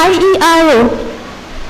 IERO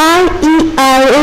IERO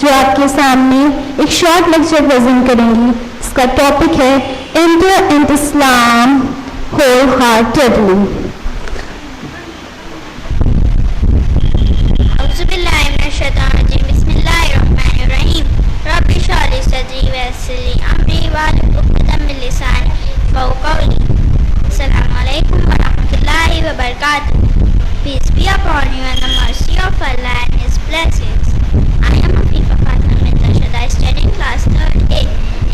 جو آپ کے سامنے ایک شارٹ لیکچر پریزنٹ کریں گی. اس کا ٹاپک ہے enter in Islam whole heartedly. اعوذ باللہ من الشیطان الرجیم. بسم اللہ الرحمن الرحیم. رب اشرح لی صدری ویسر لی امری واحلل عقدۃ من لسانی یفقہوا قولی. السلام علیکم ورحمۃ اللہ وبرکاتہ. Peace be upon you and the mercy of Allah and His blessings. I am Afifa Fatima Mitashad. I study in class 3rd A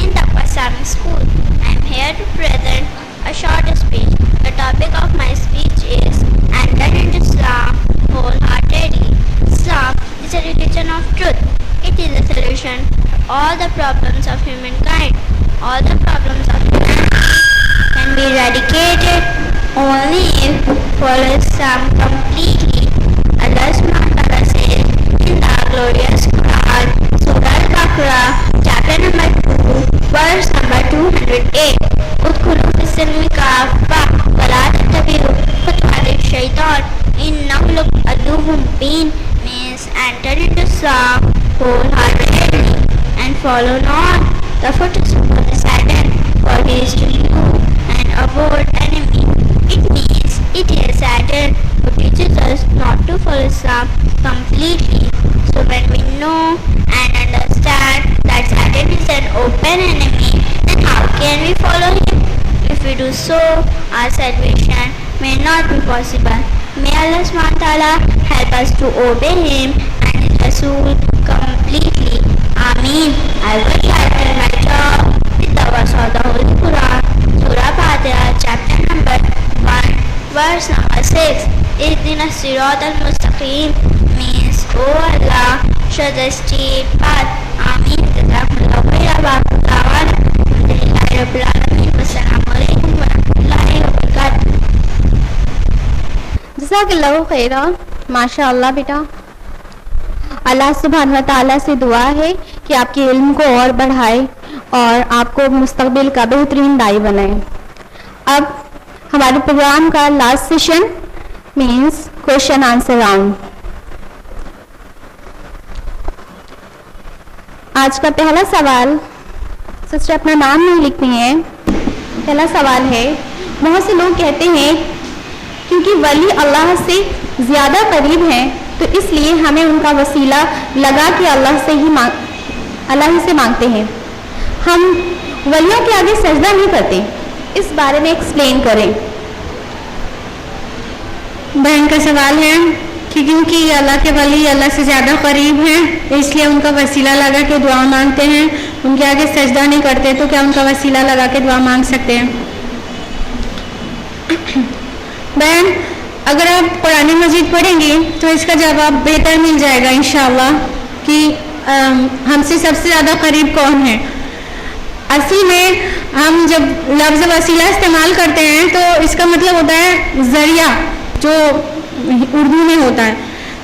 in the Islamic school. I am here to present a short speech. The topic of my speech is enter into Islam wholeheartedly. Islam is a religion of truth. It is a solution to all the problems of humankind. All the problems of humanity can be eradicated only if we follow Islam completely. Allah subhanahu wa ta'ala says in the glorious Quran, Surah Al-Baqarah, chapter number 2, verse number 208. Udkhulu fis-silmi kaffah wa la tattabi'u khutuwati shaitan innahu lakum aduwwun mubin, means enter into Islam wholeheartedly and follow not the footsteps of the Satan, for he is to you an avowed enemy. It means it is Satan who teaches us not to follow Islam completely. So when we know and understand that Satan is an open enemy, then how can we follow him? If we do so, our salvation may not be possible. May Allah subhanahu wa ta'ala help us to obey him and his Rasul completely. Ameen. I would like to my job with the verse of the Holy Quran, Surah Fatiha, chapter number 1, verse number 6. Ihdina Sirat al-Mustaqim, means, Oh Allah, show the straight path. Ameen. Jazakumullahu khairan wa barakallahu. Alhamdulillahi rabbil alamin. Wassalamu alaikum wa rahmatullahi wa barakatuh. جزاک اللہ خیرہ. ماشاء اللہ بیٹا. اللہ سبحانہ و تعالیٰ سے دعا ہے کہ آپ کے علم کو اور بڑھائے اور آپ کو مستقبل کا بہترین داعی بنائے. اب ہمارے پروگرام کا last session means question answer round. آج کا پہلا سوال، سسٹر اپنا نام نہیں لکھتی ہیں. پہلا سوال ہے، بہت سے لوگ کہتے ہیں کیونکہ ولی اللہ سے زیادہ قریب ہیں تو اس لیے ہمیں ان کا وسیلہ لگا کے اللہ ہی سے مانگتے ہیں. ہم ولیوں کے آگے سجدہ نہیں کرتے. اس بارے میں ایکسپلین کریں. بہن کا سوال ہے کہ کیونکہ اللہ کے ولی اللہ سے زیادہ قریب ہیں اس لیے ان کا وسیلہ لگا کے دعا مانگتے ہیں. ان کے آگے سجدہ نہیں کرتے تو کیا ان کا وسیلہ لگا کے دعا مانگ سکتے ہیں؟ بہن، اگر آپ قرآن مجید پڑھیں گی تو اس کا جواب بہتر مل جائے گا انشاءاللہ کہ ہم سے سب سے زیادہ قریب کون ہے. اصل میں ہم جب لفظ وسیلہ استعمال کرتے ہیں تو اس کا مطلب ہوتا ہے ذریعہ، جو اردو میں ہوتا ہے.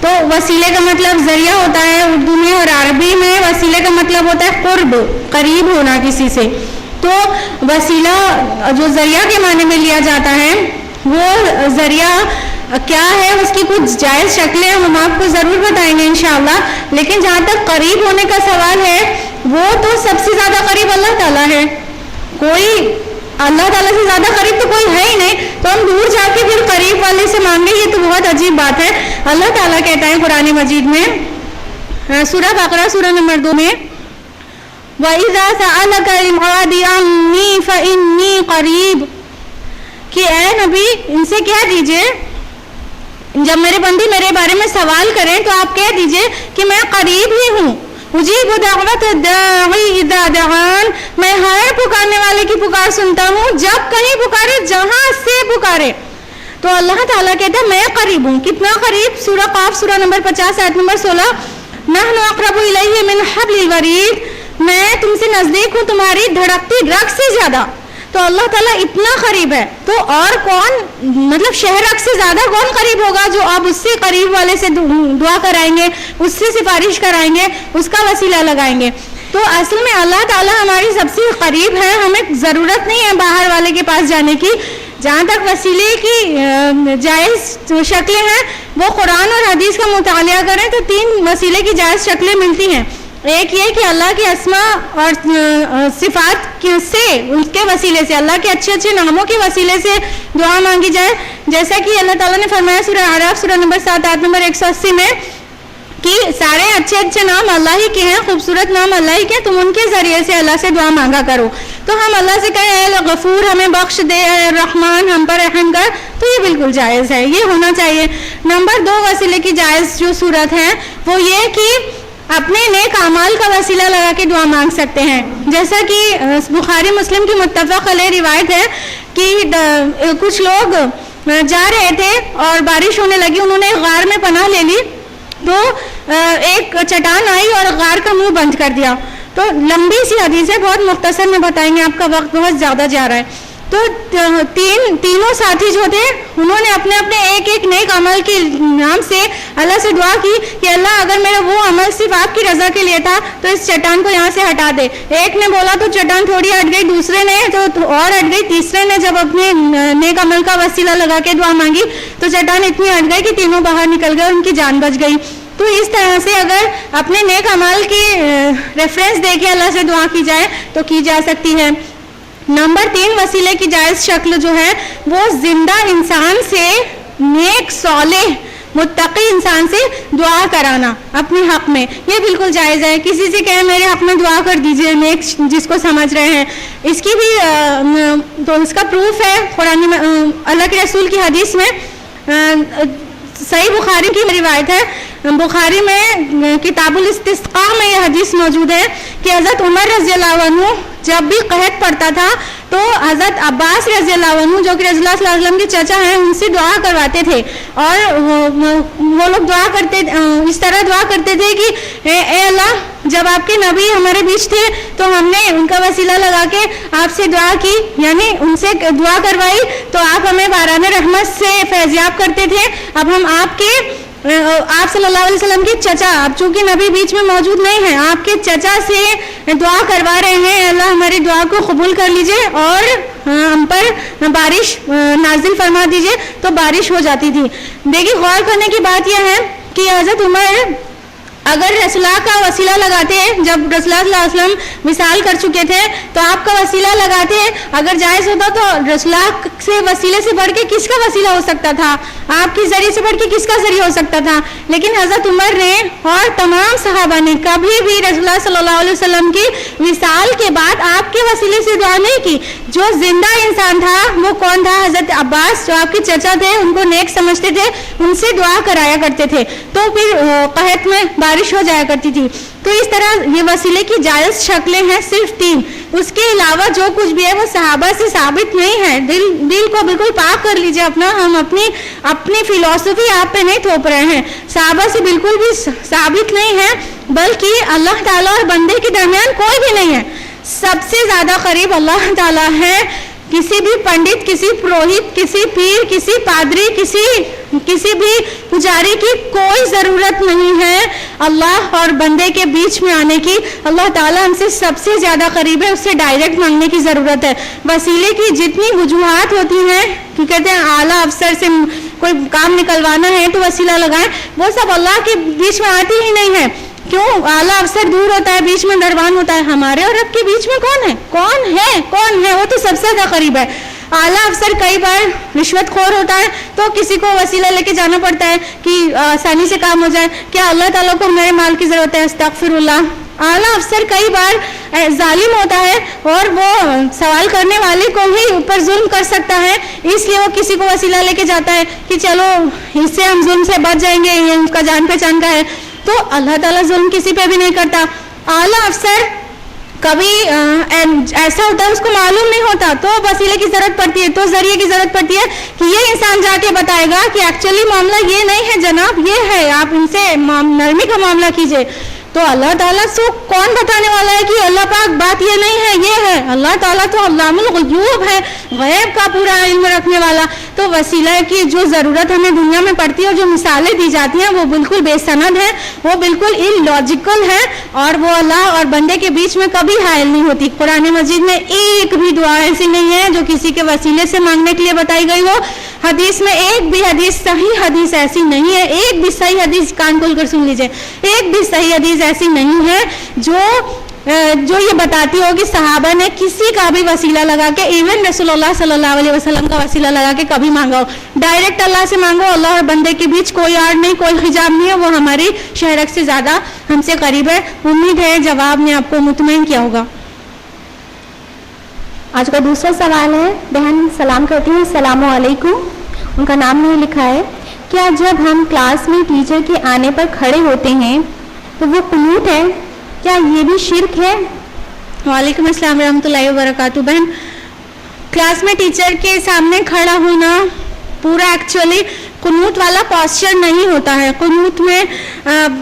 تو وسیلے کا مطلب ذریعہ ہوتا ہے اردو میں، اور عربی میں وسیلے کا مطلب ہوتا ہے قرب، قریب ہونا کسی سے. تو وسیلہ جو ذریعہ کے معنی میں لیا جاتا ہے وہ ذریعہ کیا ہے، اس کی کچھ جائز شکلیں ہم آپ کو ضرور بتائیں گے انشاءاللہ. لیکن جہاں تک قریب ہونے کا سوال ہے وہ تو سب سے زیادہ قریب اللہ تعالیٰ ہے. کوئی اللہ تعالیٰ سے زیادہ قریب تو کوئی ہے ہی نہیں، تو ہم دور جا کے پھر قریب والے سے مانگیں، یہ تو بہت عجیب بات ہے. اللہ تعالیٰ کہتا ہے قرآن مجید میں سورہ بقرہ سورہ نمبر 2 میں وَإِذَا سَأَلَكَ عِبَادِي عَنِّي فَإِنِّي قَرِيبٌ، کہ اے نبی ان سے کہہ دیجئے، جب میرے بندے میرے بارے میں سوال کریں تو آپ کہہ دیجئے کہ میں قریب ہی ہوں. اجیب دعوت الداعی اذا دعان، میں ہر پکارنے والے کی پکار سنتا ہوں جب کہیں پکارے، جہاں سے پکارے. تو اللہ تعالیٰ کہتا ہے میں قریب ہوں. کتنا قریب؟ سورہ قاف سورہ نمبر 50 آیت نمبر 16، نحن اقرب الیہ من حبل الورید، میں تم سے نزدیک ہوں تمہاری دھڑکتی رگ سے زیادہ. تو اللہ تعالیٰ اتنا قریب ہے، تو اور کون، مطلب شہرک سے زیادہ کون قریب ہوگا جو آپ اس سے قریب والے سے دعا کرائیں گے، اس سے سفارش کرائیں گے، اس کا وسیلہ لگائیں گے. تو اصل میں اللہ تعالیٰ ہماری سب سے قریب ہے، ہمیں ضرورت نہیں ہے باہر والے کے پاس جانے کی. جہاں تک وسیلے کی جائز شکلیں ہیں وہ قرآن اور حدیث کا مطالعہ کریں تو 3 وسیلے کی جائز شکلیں ملتی ہیں. ایک یہ کہ اللہ کے اسما اور صفات سے اس کے وسیلے سے اللہ کے اچھے اچھے ناموں کے وسیلے سے دعا مانگی جائے، جیسا کہ اللہ تعالیٰ نے فرمایا سورہ اعراف سورہ نمبر 7 آیت نمبر 180 میں کہ سارے اچھے اچھے نام اللہ ہی کے ہیں، خوبصورت نام اللہ ہی کے ہیں، تم ان کے ذریعے سے اللہ سے دعا مانگا کرو. تو ہم اللہ سے کہیں اے غفور ہمیں بخش دے، اے رحمان ہم پر رحم کر، تو یہ بالکل جائز ہے، یہ ہونا چاہیے. نمبر 2 وسیلے کی جائز جو صورت ہے وہ یہ کہ اپنے نیک اعمال کا وسیلہ لگا کے دعا مانگ سکتے ہیں، جیسا کہ بخاری مسلم کی متفق علیہ روایت ہے کہ کچھ لوگ جا رہے تھے اور بارش ہونے لگی، انہوں نے غار میں پناہ لے لی، تو ایک چٹان آئی اور غار کا منہ بند کر دیا. تو لمبی سی حدیث ہے، بہت مختصر میں بتائیں گے، آپ کا وقت بہت زیادہ جا رہا ہے. تو تینوں ساتھی جو تھے انہوں نے اپنے اپنے ایک ایک نیک عمل کے نام سے اللہ سے دعا کی کہ اللہ اگر میرا وہ عمل صرف آپ کی رضا کے لیے تھا تو اس چٹان کو یہاں سے ہٹا دے. ایک نے بولا تو چٹان تھوڑی ہٹ گئی، دوسرے نے تو اور ہٹ گئی، تیسرے نے جب اپنے نیک عمل کا وسیلہ لگا کے دعا مانگی تو چٹان اتنی ہٹ گئی کہ تینوں باہر نکل گئے، ان کی جان بچ گئی. تو اس طرح سے اگر اپنے نیک عمل کی ریفرنس دے کے اللہ سے دعا کی جائے تو کی جا سکتی ہے. نمبر 3 وسیلے کی جائز شکل جو ہے وہ زندہ انسان سے، نیک صالح متقی انسان سے دعا کرانا اپنے حق میں، یہ بالکل جائز ہے. کسی سے کہیں میرے حق میں دعا کر دیجئے، نیک جس کو سمجھ رہے ہیں، اس کی بھی تو اس کا پروف ہے قرآن میں، اللہ کے رسول کی حدیث میں، صحیح بخاری کی روایت ہے، بخاری میں کتاب الاستسقاء میں یہ حدیث موجود ہے کہ حضرت عمر رضی اللہ عنہ جب بھی قحط پڑتا تھا تو حضرت عباس رضی اللہ عنہ جو کہ رسول اللہ صلی اللہ علیہ وسلم کے چچا ہیں ان سے دعا کرواتے تھے، اور وہ لوگ دعا کرتے اس طرح دعا کرتے تھے کہ اے اللہ جب آپ کے نبی ہمارے بیچ تھے تو ہم نے ان کا وسیلہ لگا کے آپ سے دعا کی، یعنی ان سے دعا کروائی تو آپ ہمیں باران رحمت سے فیضیاب کرتے تھے. اب ہم آپ صلی اللہ علیہ وسلم کے چچا، اب چونکہ نبی بیچ میں موجود نہیں ہیں، آپ کے چچا سے دعا کروا رہے ہیں، اللہ ہماری دعا کو قبول کر لیجئے اور ہم پر بارش نازل فرما دیجئے. تو بارش ہو جاتی تھی. دیکھیے غور کرنے کی بات یہ ہے کہ حضرت عمر اگر رسول اللہ کا وسیلہ لگاتے ہیں، جب رسول اللہ صلی اللہ علیہ وسلم وصال کر چکے تھے تو آپ کا وسیلہ لگاتے ہیں، اگر جائز ہوتا تو رسول اللہ سے وسیلے سے بڑھ کے کس کا وسیلہ ہو سکتا تھا؟ آپ کے ذریعے سے بڑھ کے کس کا ذریعہ ہو سکتا تھا؟ لیکن حضرت عمر نے اور تمام صحابہ نے کبھی بھی رسول اللہ صلی اللہ علیہ وسلم کی وصال کے بعد آپ کے وسیلے سے دعا نہیں کی. جو زندہ انسان تھا وہ کون تھا؟ حضرت عباس جو آپ کے چچا تھے، ان کو نیک سمجھتے تھے، ان سے دعا کرایا کرتے تھے، تو پھر قحط میں بارش ہو جایا کرتی تھی. تو اس طرح یہ وسیلے کی جائز شکلیں ہیں صرف 3. اس کے علاوہ جو کچھ بھی ہے وہ صحابہ سے ثابت نہیں ہے. دل کو بالکل پاک کر لیجئے اپنا، ہم اپنی فلسفی آپ پہ نہیں تھوپ رہے ہیں، صحابہ سے بالکل بھی ثابت نہیں ہے، بلکہ اللہ تعالیٰ اور بندے کے درمیان کوئی بھی نہیں ہے. سب سے زیادہ قریب اللہ تعالیٰ ہے. کسی بھی پنڈت، کسی پروہت، کسی پیر، کسی پادری، کسی بھی پجاری کی کوئی ضرورت نہیں ہے اللہ اور بندے کے بیچ میں آنے کی. اللہ تعالیٰ ہم سے سب سے زیادہ قریب ہے، اس سے ڈائریکٹ مانگنے کی ضرورت ہے. وسیلے کی جتنی وجوہات ہوتی ہیں کہ کہتے ہیں اعلیٰ افسر سے کوئی کام نکلوانا ہے تو وسیلہ لگائیں، وہ سب اللہ کے بیچ میں آتی ہی نہیں ہے. کیوں؟ اعلیٰ افسر دور ہوتا ہے، بیچ میں دربان ہوتا ہے. ہمارے اور رب کے بیچ میں کون ہے؟ وہ تو سب سے زیادہ قریب ہے. اعلیٰ افسر کئی بار رشوت خور ہوتا ہے تو کسی کو وسیلہ لے کے جانا پڑتا ہے کہ آسانی سے کام ہو جائے. کیا اللہ تعالیٰ کو میرے مال کی ضرورت ہے؟ استغفر اللہ. اعلیٰ افسر کئی بار ظالم ہوتا ہے اور وہ سوال کرنے والے کو ہی اوپر ظلم کر سکتا ہے، اس لیے وہ کسی کو وسیلہ لے کے جاتا ہے کہ چلو اس سے ہم ظلم سے بچ جائیں گے، یہ اس کا جان پہچان کا ہے. تو اللہ تعالیٰ ظلم کسی پہ بھی نہیں کرتا. اعلیٰ افسر کبھی ایسا ہوتا ہے اس کو معلوم نہیں ہوتا تو وسیلے کی ضرورت پڑتی ہے، تو ذریعے کی ضرورت پڑتی ہے کہ یہ انسان جا کے بتائے گا کہ ایکچولی معاملہ یہ نہیں ہے جناب، یہ ہے، آپ ان سے نرمی کا معاملہ کیجئے. تو اللہ تعالیٰ سے کون بتانے والا ہے کہ اللہ پاک بات یہ نہیں ہے یہ ہے؟ اللہ تعالیٰ تو علام الغیوب ہے، غیب کا پورا علم رکھنے والا. تو وسیلہ کی جو ضرورت ہمیں دنیا میں پڑتی ہے اور جو مثالیں دی جاتی ہیں وہ بالکل بے سند ہیں، وہ بالکل ان لاجیکل ہے، اور وہ اللہ اور بندے کے بیچ میں کبھی حائل نہیں ہوتی. قرآن مجید میں ایک بھی دعا ایسی نہیں ہے جو کسی کے وسیلے سے مانگنے کے لیے بتائی گئی ہو. حدیث میں ایک بھی حدیث صحیح حدیث ایسی نہیں ہے, ایک بھی صحیح حدیث, کان کھول کر سن لیجئے, ایک بھی صحیح حدیث ایسی نہیں ہے جو یہ بتاتی ہو کہ صحابہ نے کسی کا بھی وسیلہ لگا کے, ایون رسول اللہ صلی اللہ علیہ وسلم کا وسیلہ لگا کے کبھی مانگا ہو. ڈائریکٹ اللہ سے مانگو, اللہ اور بندے کے بیچ کوئی آڑ نہیں, کوئی حجاب نہیں ہے, وہ ہماری شہرک سے زیادہ ہم سے قریب ہے. امید ہے جواب نے آپ کو مطمئن کیا ہوگا. آج کا دوسرا سوال ہے, بہن سلام کرتی ہیں, السلام علیکم. ان کا نام نہیں لکھا ہے. کیا جب ہم کلاس میں ٹیچر کے آنے پر کھڑے ہوتے ہیں تو وہ قنوت ہے, کیا یہ بھی شرک ہے؟ وعلیکم السلام ورحمۃ اللہ وبرکاتہ. بہن, کلاس میں ٹیچر کے سامنے کھڑا ہونا پورا ایکچولی قنوت والا پوسچر نہیں ہوتا ہے. قنوت میں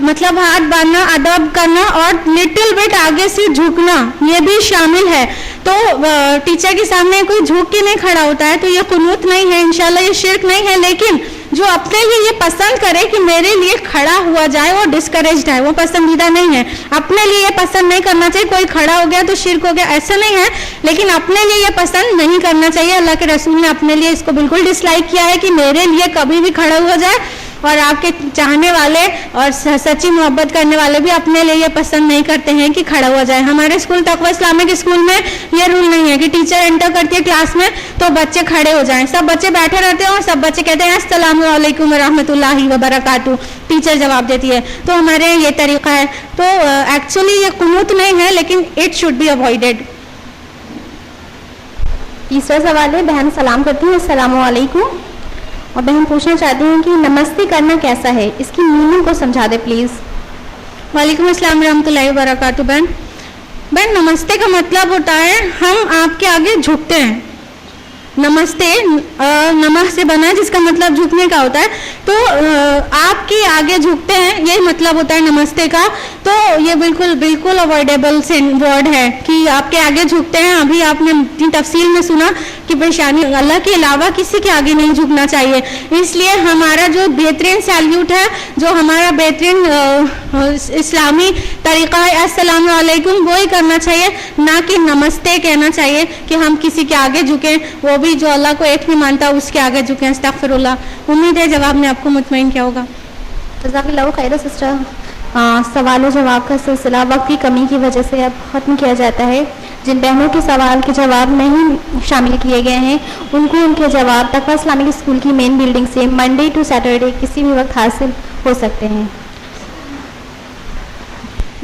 مطلب ہاتھ باندھنا, ادب کرنا اور لٹل بٹ آگے سے جھکنا یہ بھی شامل ہے. تو ٹیچر کے سامنے کوئی جھک کے نہیں کھڑا ہوتا ہے تو یہ قنوت نہیں ہے, انشاءاللہ یہ شرک نہیں ہے. لیکن جو اپنے لیے یہ پسند کرے کہ میرے لیے کھڑا ہوا جائے وہ ڈسکریجڈ ہے, وہ پسندیدہ نہیں ہے. اپنے لیے یہ پسند نہیں کرنا چاہیے, کوئی کھڑا ہو گیا تو شرک ہو گیا, ایسا نہیں ہے. لیکن اپنے لیے یہ پسند نہیں کرنا چاہیے. اللہ کے رسول نے اپنے لیے اس کو بالکل ڈسلائک کیا ہے کہ میرے لیے کبھی بھی کھڑا ہوا جائے. اور آپ کے چاہنے والے اور سچی محبت کرنے والے بھی اپنے لیے یہ پسند نہیں کرتے ہیں کہ کھڑا ہوا جائے. ہمارے اسکول تقویٰ اسلامک اسکول میں یہ رول نہیں ہے کہ ٹیچر انٹر کرتی ہے کلاس میں تو بچے کھڑے ہو جائیں. سب بچے بیٹھے رہتے ہیں اور سب بچے کہتے ہیں السلام علیکم ورحمۃ اللہ وبرکاتہ, ٹیچر جواب دیتی ہے. تو ہمارے یہاں یہ طریقہ ہے. تو ایکچولی یہ قنوت نہیں ہے, لیکن اٹ شوڈ بی اوائڈیڈ. تیسرا سوال ہے, بہن سلام کرتی ہیں, السلام علیکم. اور بہن پوچھنا چاہتی ہیں کہ نمستے کرنا کیسا ہے, اس کی میننگ کو سمجھا دے پلیز. وعلیکم السلام ورحمۃ اللہ وبرکاتہ. بہن نمستے کا مطلب ہوتا ہے ہم آپ کے آگے جھکتے ہیں. نمستے نماز سے بنا ہے جس کا مطلب جھکنے کا ہوتا ہے. تو آپ کے آگے جھکتے ہیں, یہی مطلب ہوتا ہے نمستے کا. تو یہ بالکل اوائڈیبل ورڈ ہے کہ آپ کے آگے جھکتے ہیں. ابھی آپ نے اتنی تفصیل میں سنا کہ پریشانی اللہ کے علاوہ کسی کے آگے نہیں جھکنا چاہیے. اس لیے ہمارا جو بہترین سیلیوٹ ہے, جو ہمارا بہترین اسلامی طریقہ ہے السلام علیکم, وہی کرنا چاہیے, نہ کہ نمستے کہنا چاہیے کہ ہم کسی کے آگے جھکیں, وہ بھی جو اللہ کو ایک نہیں مانتا اس کے آگے جھکیں. استغفر اللہ. امید ہے جواب نے آپ کو مطمئن کیا ہوگا. جزاک اللہ خیر سسٹر. سوال و جواب کا سلسلہ وقت کی کمی کی وجہ سے اب ختم کیا جاتا ہے. جن بہنوں کے سوال کے جواب نہیں شامل کیے گئے ہیں ان کو ان کے جواب تقویٰ اسلامک اسکول کی مین بلڈنگ سے منڈے ٹو سیٹرڈے کسی بھی وقت حاصل ہو سکتے ہیں.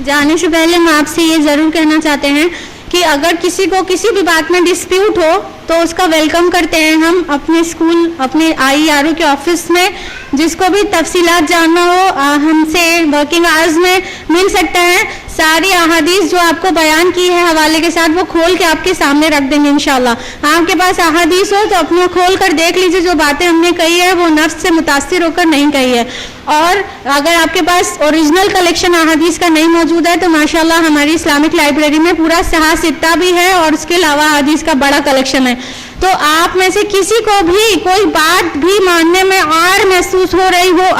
جانے سے پہلے ہم آپ سے یہ ضرور کہنا چاہتے ہیں کہ اگر کسی کو کسی بھی بات میں ڈسپیوٹ ہو تو اس کا ویلکم کرتے ہیں ہم اپنے اسکول, اپنے IERO کے آفس میں. جس کو بھی تفصیلات جاننا ہو ہم سے ورکنگ آورز میں مل سکتا ہے. ساری احادیث جو آپ کو بیان کی ہے حوالے کے ساتھ وہ کھول کے آپ کے سامنے رکھ دیں گے انشاءاللہ. آپ کے پاس احادیث ہو تو اپنے کھول کر دیکھ لیجیے, جو باتیں ہم نے کہی ہے وہ نفس سے متاثر ہو کر نہیں کہی ہے. اور اگر آپ کے پاس اوریجنل کلیکشن احادیث کا نہیں موجود ہے تو ماشاءاللہ ہماری اسلامک لائبریری میں پورا صحاح ستہ بھی ہے اور اس کے علاوہ احادیث کا بڑا کلیکشن ہے. تو آپ میں سے کسی کو بھی کوئی بات بھی ماننے میں آڑ محسوس ہو رہی ہو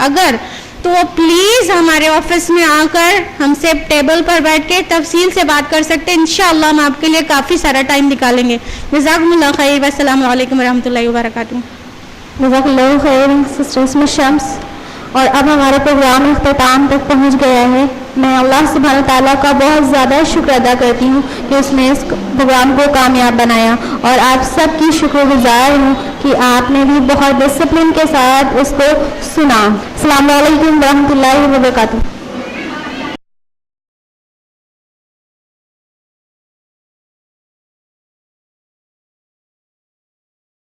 اگر تو پلیز ہمارے آفس میں آ کر ہم سے ٹیبل پر بیٹھ کے تفصیل سے بات کر سکتے ہیں. انشاءاللہ ہم آپ کے لیے کافی سارا ٹائم نکالیں گے. جزاکم اللہ خیر, والسلام علیکم ورحمۃ اللہ وبرکاتہ. جزاک اللہ خیر سسٹر اسمت شمس. اور اب ہمارا پروگرام اختتام تک پہنچ گیا ہے. میں اللہ سبحانہ تعالیٰ کا بہت زیادہ شکر ادا کرتی ہوں کہ اس نے اس پروگرام کو کامیاب بنایا, اور آپ سب کی شکر گزار ہوں کہ آپ نے بھی بہت ڈسپلن کے ساتھ اس کو سنا. السلام علیکم ورحمۃ اللہ وبرکاتہ.